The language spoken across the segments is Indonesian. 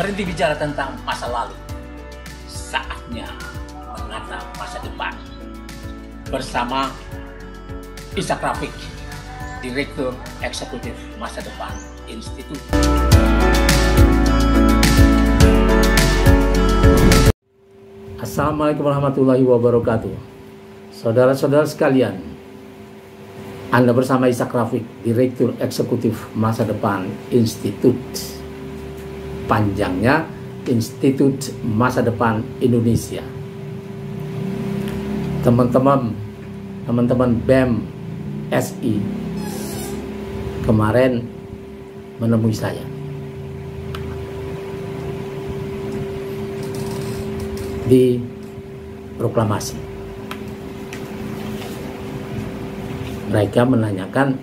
Berhenti bicara tentang masa lalu. Saatnya menatap masa depan. Bersama Ishak Rafiq, Direktur Eksekutif Masa Depan Institut. Assalamualaikum warahmatullahi wabarakatuh. Saudara-saudara sekalian, Anda bersama Ishak Rafiq, Direktur Eksekutif Masa Depan Institut. Panjangnya Institut Masa Depan Indonesia. Teman-teman BEM SI kemarin menemui saya. Di proklamasi. Mereka menanyakan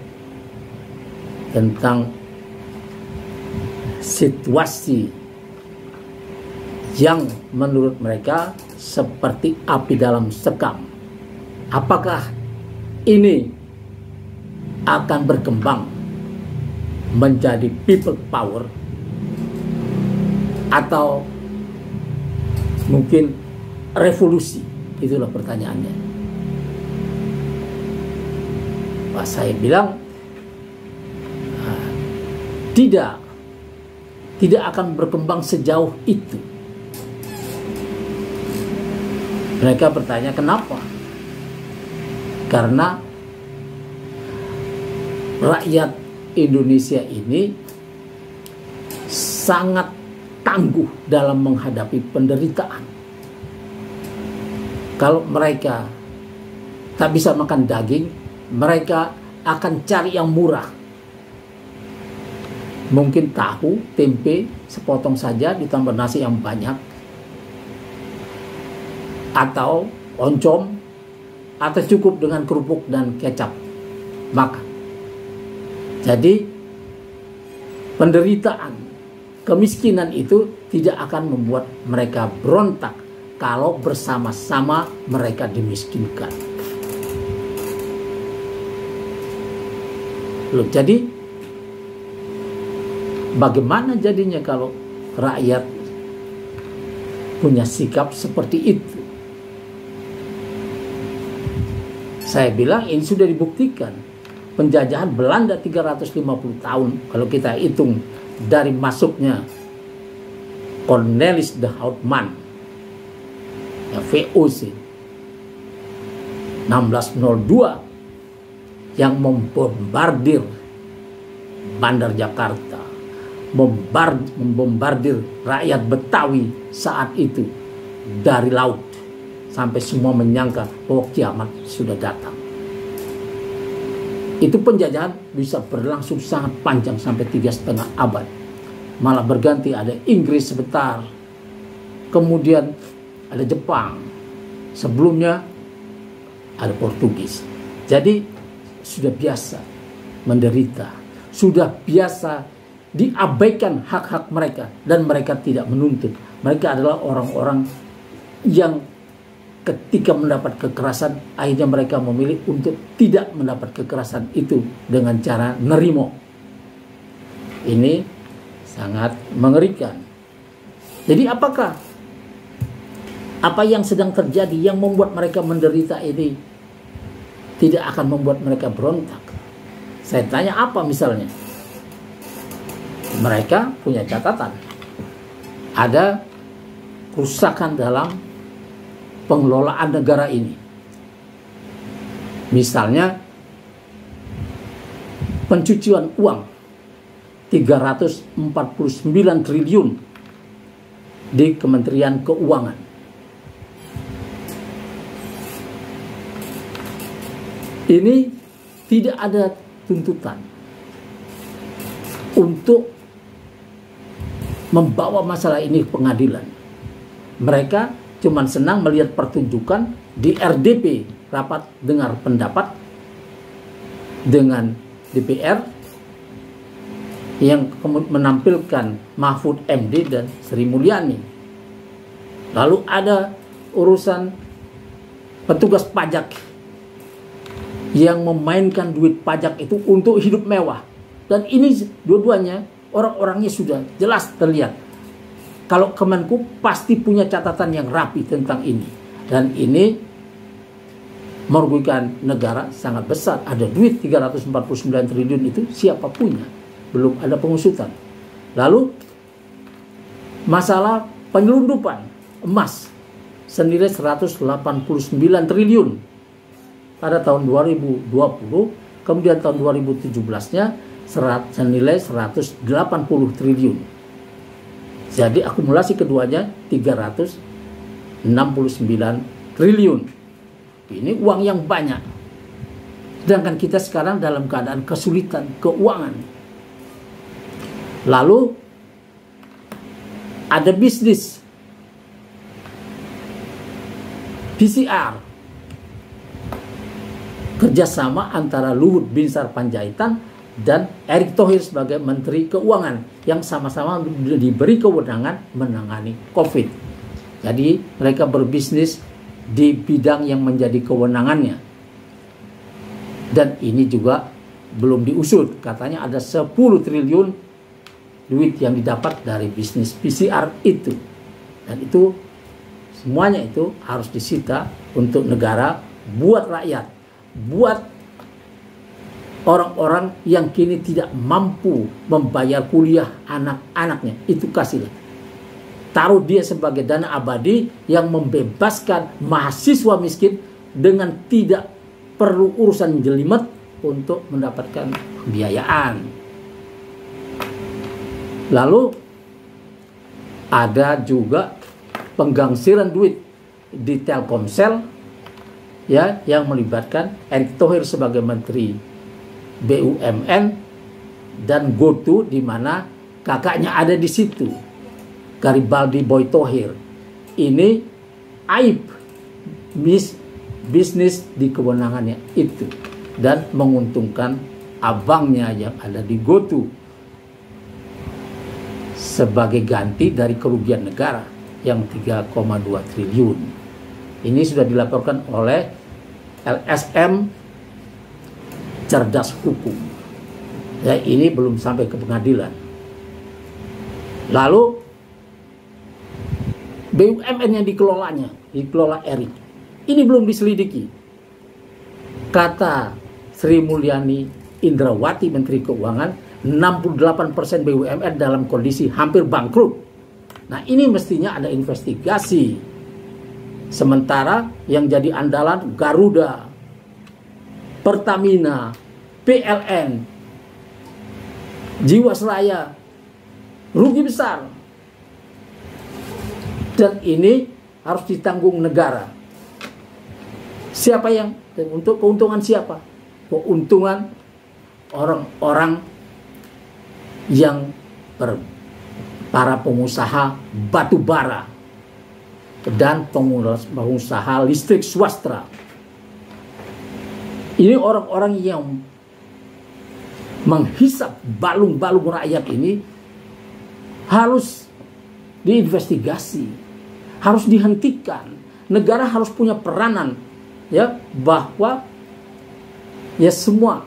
tentang situasi yang menurut mereka seperti api dalam sekam. Apakah ini akan berkembang menjadi people power atau mungkin revolusi? Itulah pertanyaannya. Pak, saya bilang tidak akan berkembang sejauh itu. Mereka bertanya kenapa? Karena rakyat Indonesia ini sangat tangguh dalam menghadapi penderitaan. Kalau mereka tak bisa makan daging, mereka akan cari yang murah. Mungkin tahu, tempe sepotong saja ditambah nasi yang banyak, atau oncom, atau cukup dengan kerupuk dan kecap makan. Jadi penderitaan, kemiskinan itu tidak akan membuat mereka berontak kalau bersama-sama mereka dimiskinkan. Loh, jadi bagaimana jadinya kalau rakyat punya sikap seperti itu? Saya bilang ini sudah dibuktikan. Penjajahan Belanda 350 tahun, kalau kita hitung dari masuknya Cornelis de Houtman, ya, VOC 1602 yang membombardir Bandar Jakarta, membombardir rakyat Betawi saat itu dari laut, sampai semua menyangka bahwa kiamat sudah datang. Itu penjajahan bisa berlangsung sangat panjang sampai 3,5 abad. Malah berganti, ada Inggris sebentar, kemudian ada Jepang, sebelumnya ada Portugis. Jadi sudah biasa menderita, sudah biasa diabaikan hak-hak mereka, dan mereka tidak menuntut. Mereka adalah orang-orang yang ketika mendapat kekerasan, akhirnya mereka memilih untuk tidak mendapat kekerasan itu dengan cara nerimo. Ini sangat mengerikan. Jadi apakah apa yang sedang terjadi yang membuat mereka menderita ini tidak akan membuat mereka berontak? Saya tanya apa misalnya? Mereka punya catatan. Ada kerusakan dalam pengelolaan negara ini. Misalnya pencucian uang 349 triliun di Kementerian Keuangan. Ini tidak ada tuntutan untuk membawa masalah ini ke pengadilan. Mereka cuman senang melihat pertunjukan di RDP, rapat dengar pendapat dengan DPR, yang menampilkan Mahfud MD dan Sri Mulyani. Lalu ada urusan petugas pajak yang memainkan duit pajak itu untuk hidup mewah. Dan ini dua-duanya orang-orangnya sudah jelas terlihat. Kalau Kemenku pasti punya catatan yang rapi tentang ini. Dan ini merugikan negara sangat besar. Ada duit 349 triliun itu siapa punya? Belum ada pengusutan. Lalu masalah penyelundupan emas senilai 189 triliun pada tahun 2020, kemudian tahun 2017-nya senilai 180 triliun. Jadi akumulasi keduanya 369 triliun. Ini uang yang banyak. Sedangkan kita sekarang dalam keadaan kesulitan keuangan. Lalu ada bisnis PCR kerjasama antara Luhut Binsar Panjaitan dan Erick Thohir sebagai Menteri Keuangan yang sama-sama diberi kewenangan menangani COVID. Jadi mereka berbisnis di bidang yang menjadi kewenangannya. Dan ini juga belum diusut. Katanya ada 10 triliun duit yang didapat dari bisnis PCR itu. Dan itu semuanya itu harus disita untuk negara, buat rakyat, buat orang-orang yang kini tidak mampu membayar kuliah anak-anaknya. Itu kasihlah. Taruh dia sebagai dana abadi yang membebaskan mahasiswa miskin dengan tidak perlu urusan jelimet untuk mendapatkan pembiayaan. Lalu ada juga penggangsiran duit di Telkomsel ya, yang melibatkan Erick Thohir sebagai Menteri BUMN dan GoTo, di mana kakaknya ada di situ, Garibaldi Boy Thohir. Ini aib bisnis di kewenangannya itu dan menguntungkan abangnya yang ada di GoTo sebagai ganti dari kerugian negara yang 3,2 triliun. Ini sudah dilaporkan oleh LSM Cerdas Hukum. Ya, ini belum sampai ke pengadilan. Lalu BUMN yang dikelola Erick, ini belum diselidiki. Kata Sri Mulyani Indrawati, Menteri Keuangan, 68% BUMN dalam kondisi hampir bangkrut. Nah, ini mestinya ada investigasi. Sementara yang jadi andalan Garuda, Pertamina, PLN, Jiwasraya, rugi besar. Dan ini harus ditanggung negara. Siapa yang, untuk keuntungan siapa? Keuntungan orang-orang yang para pengusaha batu bara dan pengusaha listrik swasta. Ini orang-orang yang menghisap balung-balung rakyat ini harus diinvestigasi, harus dihentikan. Negara harus punya peranan, ya, bahwa ya semua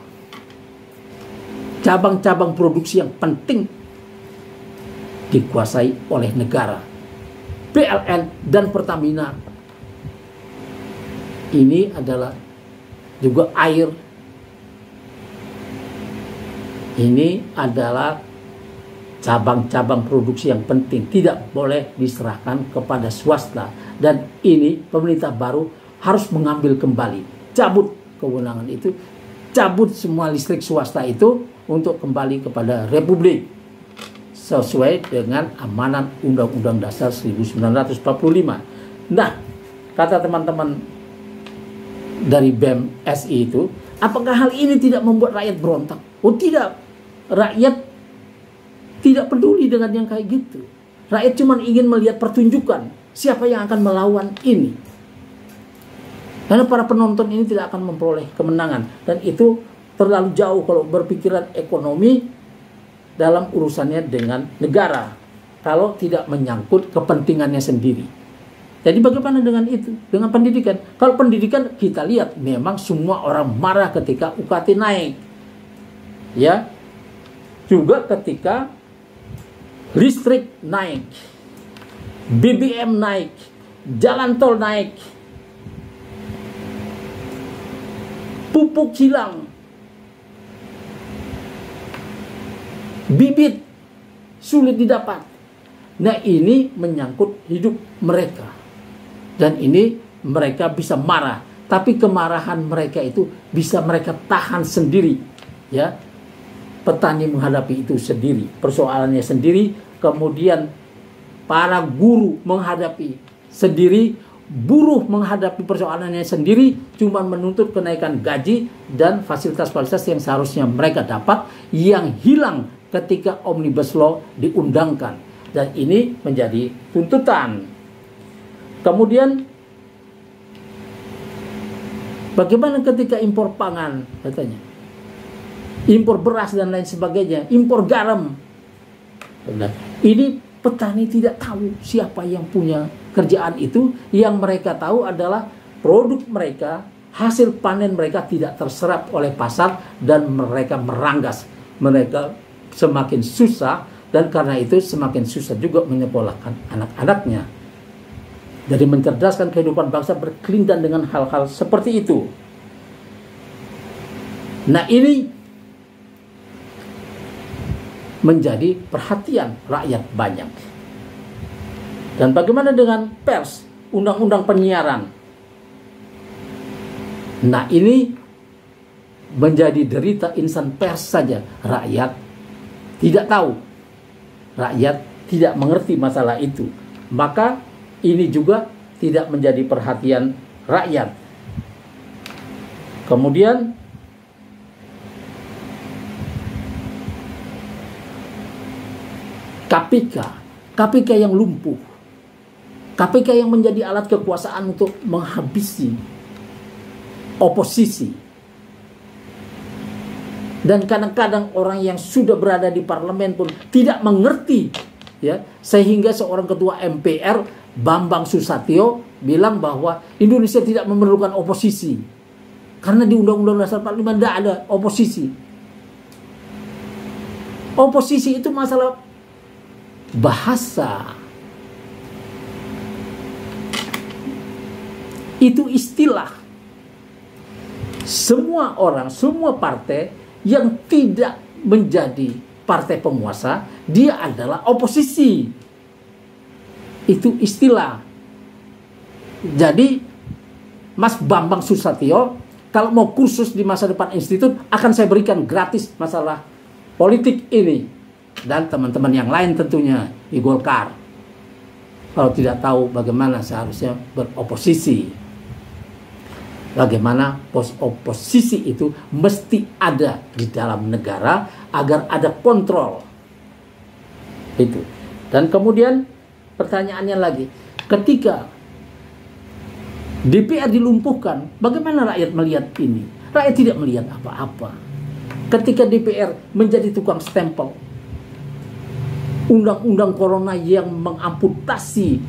cabang-cabang produksi yang penting dikuasai oleh negara. PLN dan Pertamina ini adalah juga air. Ini adalah cabang-cabang produksi yang penting, tidak boleh diserahkan kepada swasta. Dan ini pemerintah baru harus mengambil kembali, cabut kewenangan itu, cabut semua listrik swasta itu untuk kembali kepada Republik sesuai dengan amanat Undang-Undang Dasar 1945. Nah, kata teman-teman dari BEM SI itu, apakah hal ini tidak membuat rakyat berontak? Oh tidak, rakyat tidak peduli dengan yang kayak gitu. Rakyat cuma ingin melihat pertunjukan siapa yang akan melawan ini. Karena para penonton ini tidak akan memperoleh kemenangan, dan itu terlalu jauh kalau berpikiran ekonomi dalam urusannya dengan negara, kalau tidak menyangkut kepentingannya sendiri. Jadi bagaimana dengan itu? Dengan pendidikan. Kalau pendidikan kita lihat memang semua orang marah ketika UKT naik. Ya. Juga ketika listrik naik. BBM naik, jalan tol naik, pupuk hilang, bibit sulit didapat. Nah, ini menyangkut hidup mereka. Dan ini mereka bisa marah, tapi kemarahan mereka itu bisa mereka tahan sendiri, ya. Petani menghadapi itu sendiri, persoalannya sendiri, kemudian para guru menghadapi sendiri, buruh menghadapi persoalannya sendiri, cuma menuntut kenaikan gaji dan fasilitas-fasilitas yang seharusnya mereka dapat, yang hilang ketika Omnibus Law diundangkan. Dan ini menjadi tuntutan. Kemudian bagaimana ketika impor pangan, katanya, impor beras dan lain sebagainya, impor garam. Ini petani tidak tahu siapa yang punya kerjaan itu. Yang mereka tahu adalah produk mereka, hasil panen mereka tidak terserap oleh pasar dan mereka meranggas. Mereka semakin susah, dan karena itu semakin susah juga menyekolahkan anak-anaknya. Jadi mencerdaskan kehidupan bangsa berkelindan dengan hal-hal seperti itu. Nah, ini menjadi perhatian rakyat banyak. Dan bagaimana dengan pers, undang-undang penyiaran? Nah, ini menjadi derita insan pers saja. Rakyat tidak tahu, rakyat tidak mengerti masalah itu. Maka ini juga tidak menjadi perhatian rakyat. Kemudian KPK yang lumpuh, KPK yang menjadi alat kekuasaan untuk menghabisi oposisi. Dan kadang-kadang orang yang sudah berada di parlemen pun tidak mengerti, ya, sehingga seorang ketua MPR Bambang Susatyo bilang bahwa Indonesia tidak memerlukan oposisi karena di Undang-Undang Dasar 45 tidak ada oposisi. Oposisi itu masalah bahasa, itu istilah. Semua orang, semua partai yang tidak menjadi partai penguasa, dia adalah oposisi. Itu istilah. Jadi Mas Bambang Susatyo kalau mau kursus di masa depan institut, akan saya berikan gratis masalah politik ini. Dan teman-teman yang lain tentunya di Golkar, kalau tidak tahu bagaimana seharusnya beroposisi, bagaimana oposisi itu mesti ada di dalam negara agar ada kontrol itu. Dan kemudian pertanyaannya lagi, ketika DPR dilumpuhkan, bagaimana rakyat melihat ini? Rakyat tidak melihat apa-apa. Ketika DPR menjadi tukang stempel, undang-undang corona yang mengamputasi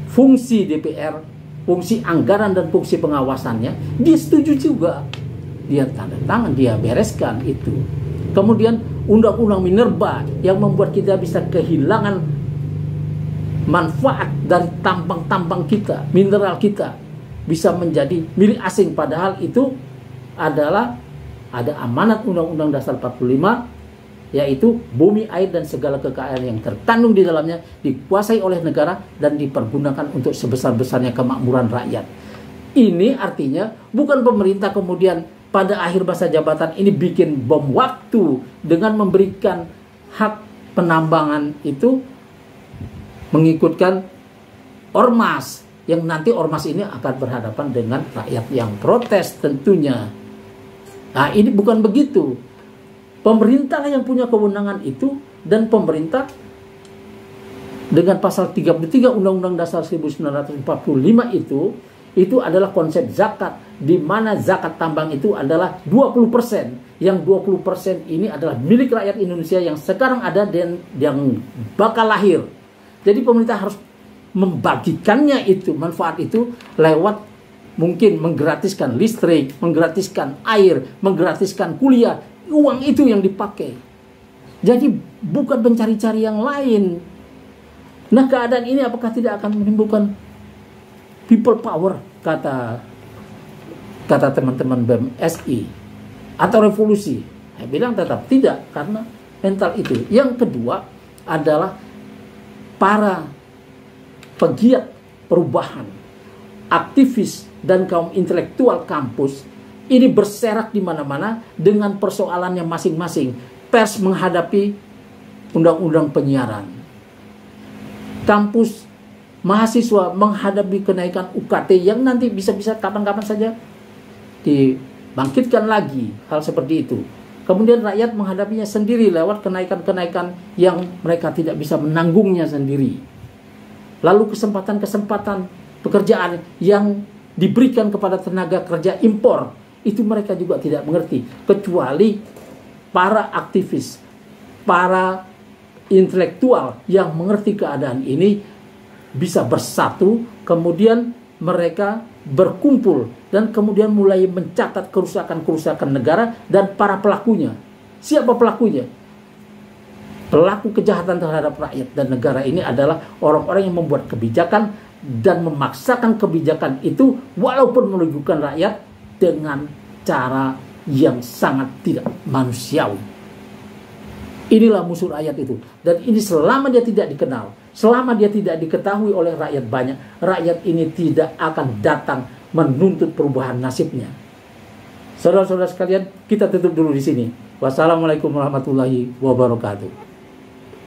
fungsi DPR, fungsi anggaran dan fungsi pengawasannya, dia setuju juga. Dia tanda tangan, dia bereskan itu. Kemudian undang-undang minerba yang membuat kita bisa kehilangan manfaat dari tambang-tambang kita, mineral kita, bisa menjadi milik asing, padahal itu adalah ada amanat Undang-Undang Dasar 45, yaitu bumi, air, dan segala kekayaan yang terkandung di dalamnya dikuasai oleh negara dan dipergunakan untuk sebesar-besarnya kemakmuran rakyat. Ini artinya bukan pemerintah kemudian pada akhir masa jabatan ini bikin bom waktu dengan memberikan hak penambangan itu mengikutkan ormas, yang nanti ormas ini akan berhadapan dengan rakyat yang protes tentunya. Nah, ini bukan begitu. Pemerintah yang punya kewenangan itu, dan pemerintah dengan pasal 33 Undang-Undang Dasar 1945 itu adalah konsep zakat, di mana zakat tambang itu adalah 20%. Yang 20% ini adalah milik rakyat Indonesia yang sekarang ada dan yang bakal lahir. Jadi pemerintah harus membagikannya itu, manfaat itu lewat mungkin menggratiskan listrik, menggratiskan air, menggratiskan kuliah. Uang itu yang dipakai. Jadi bukan mencari-cari yang lain. Nah, keadaan ini apakah tidak akan menimbulkan people power, kata teman-teman BMSI, atau revolusi? Saya bilang tetap tidak, karena mental itu. Yang kedua adalah para pegiat perubahan, aktivis dan kaum intelektual kampus ini berserak di mana-mana dengan persoalannya masing-masing. Pers menghadapi undang-undang penyiaran, kampus mahasiswa menghadapi kenaikan UKT yang nanti bisa-bisa kapan-kapan saja dibangkitkan lagi hal seperti itu. Kemudian rakyat menghadapinya sendiri lewat kenaikan-kenaikan yang mereka tidak bisa menanggungnya sendiri. Lalu kesempatan-kesempatan pekerjaan yang diberikan kepada tenaga kerja impor, itu mereka juga tidak mengerti. Kecuali para aktivis, para intelektual yang mengerti keadaan ini bisa bersatu, kemudian mereka berkumpul dan kemudian mulai mencatat kerusakan-kerusakan negara dan para pelakunya. Siapa pelakunya? Pelaku kejahatan terhadap rakyat dan negara ini adalah orang-orang yang membuat kebijakan dan memaksakan kebijakan itu walaupun merugikan rakyat dengan cara yang sangat tidak manusiawi. Inilah musuh rakyat itu. Dan ini selama dia tidak dikenal, selama dia tidak diketahui oleh rakyat banyak, rakyat ini tidak akan datang menuntut perubahan nasibnya. Saudara-saudara sekalian, kita tutup dulu di sini. Wassalamualaikum warahmatullahi wabarakatuh.